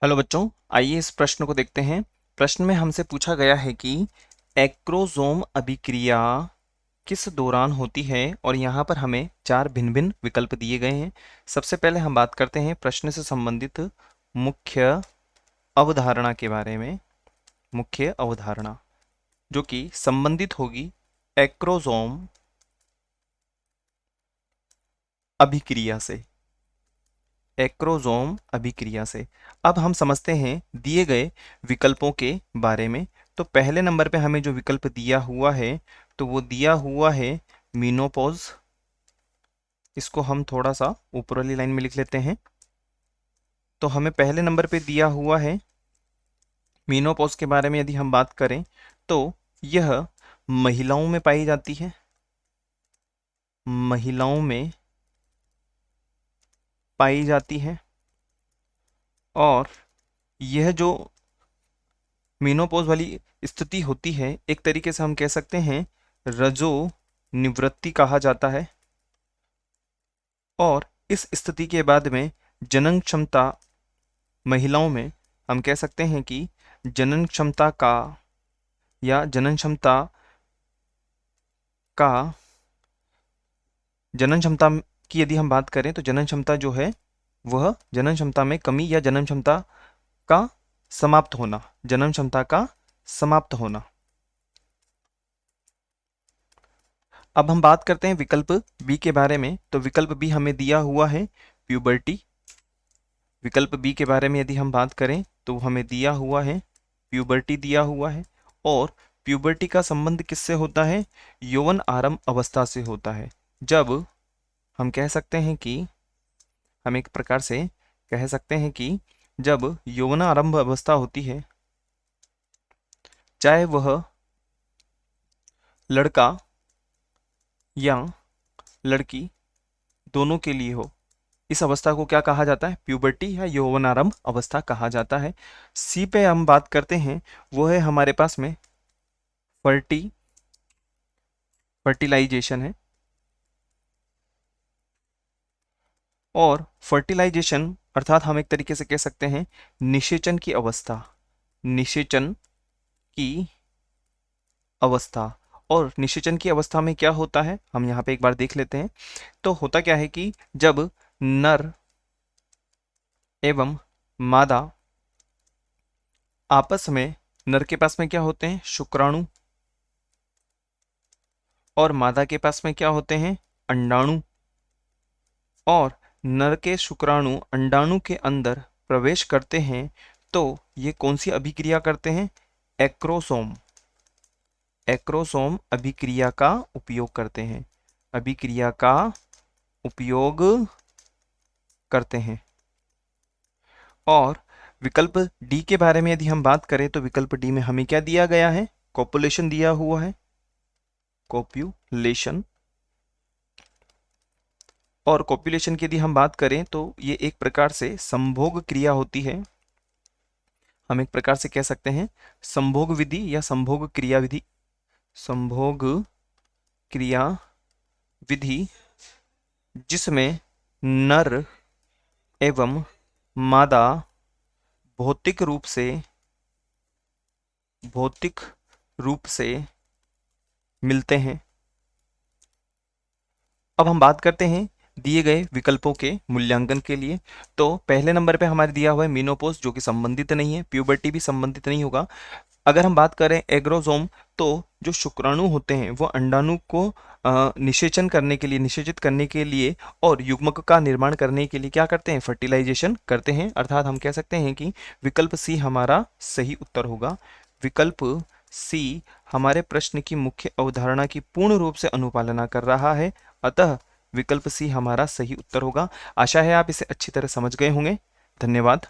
Hello बच्चों, आइए इस प्रश्न को देखते हैं। प्रश्न में हमसे पूछा गया है कि एक्रोसोम अभिक्रिया किस दौरान होती है और यहाँ पर हमें चार भिन्न भिन्न विकल्प दिए गए हैं। सबसे पहले हम बात करते हैं प्रश्न से संबंधित मुख्य अवधारणा के बारे में। मुख्य अवधारणा जो कि संबंधित होगी एक्रोसोम अभिक्रिया से। एक्रोसोम अभिक्रिया से अब हम समझते हैं दिए गए विकल्पों के बारे में। तो पहले नंबर पे हमें जो विकल्प दिया हुआ है तो वो दिया हुआ है मीनोपॉज। इसको हम थोड़ा सा ऊपर वाली लाइन में लिख लेते हैं। तो हमें पहले नंबर पे दिया हुआ है मीनोपॉज के बारे में। यदि हम बात करें तो यह महिलाओं में पाई जाती है। महिलाओं में पाई जाती है और यह जो मीनोपॉज वाली स्थिति होती है एक तरीके से हम कह सकते हैं रजो निवृत्ति कहा जाता है। और इस स्थिति के बाद में जनन क्षमता महिलाओं में हम कह सकते हैं कि जनन क्षमता का या जनन क्षमता का जनन क्षमता की यदि हम बात करें तो जनन क्षमता जो है वह जनन क्षमता में कमी या जनन क्षमता का समाप्त होना। जनन क्षमता का समाप्त होना। अब हम बात करते हैं विकल्प बी के बारे में। तो विकल्प बी हमें दिया हुआ है प्यूबर्टी। विकल्प बी के बारे में यदि हम बात करें तो हमें दिया हुआ है प्यूबर्टी दिया हुआ है। और प्यूबर्टी का संबंध किससे होता है? यौवन आरंभ अवस्था से होता है। जब हम कह सकते हैं कि हम एक प्रकार से कह सकते हैं कि जब यौवन आरंभ अवस्था होती है, चाहे वह लड़का या लड़की दोनों के लिए हो, इस अवस्था को क्या कहा जाता है? प्यूबर्टी या यौवनारंभ अवस्था कहा जाता है। सी पे हम बात करते हैं, वो है हमारे पास में फर्टिलाइजेशन है। और फर्टिलाइजेशन अर्थात हम एक तरीके से कह सकते हैं निषेचन की अवस्था। निषेचन की अवस्था। और निषेचन की अवस्था में क्या होता है हम यहाँ पे एक बार देख लेते हैं। तो होता क्या है कि जब नर एवं मादा आपस में, नर के पास में क्या होते हैं? शुक्राणु। और मादा के पास में क्या होते हैं? अंडाणु। और नर के शुक्राणु अंडाणु के अंदर प्रवेश करते हैं तो ये कौन सी अभिक्रिया करते हैं? एक्रोसोम। एक्रोसोम अभिक्रिया का उपयोग करते हैं। अभिक्रिया का उपयोग करते हैं। और विकल्प डी के बारे में यदि हम बात करें तो विकल्प डी में हमें क्या दिया गया है? कॉपुलेशन दिया हुआ है। कॉप्युलेशन। और कॉपुलेशन की यदि हम बात करें तो ये एक प्रकार से संभोग क्रिया होती है। हम एक प्रकार से कह सकते हैं संभोग विधि या संभोग क्रिया विधि। संभोग क्रिया विधि जिसमें नर एवं मादा भौतिक रूप से मिलते हैं। अब हम बात करते हैं दिए गए विकल्पों के मूल्यांकन के लिए। तो पहले नंबर पे हमारे दिया हुआ है मीनोपॉज जो कि संबंधित नहीं है। प्यूबर्टी भी संबंधित नहीं होगा। अगर हम बात करें एग्रोसोम तो जो शुक्राणु होते हैं वो अंडाणु को निषेचन करने के लिए, निषेचित करने के लिए और युग्मक का निर्माण करने के लिए क्या करते हैं? फर्टिलाइजेशन करते हैं। अर्थात हम कह सकते हैं कि विकल्प सी हमारा सही उत्तर होगा। विकल्प सी हमारे प्रश्न की मुख्य अवधारणा की पूर्ण रूप से अनुपालना कर रहा है। अतः विकल्प सी हमारा सही उत्तर होगा। आशा है आप इसे अच्छी तरह समझ गए होंगे। धन्यवाद।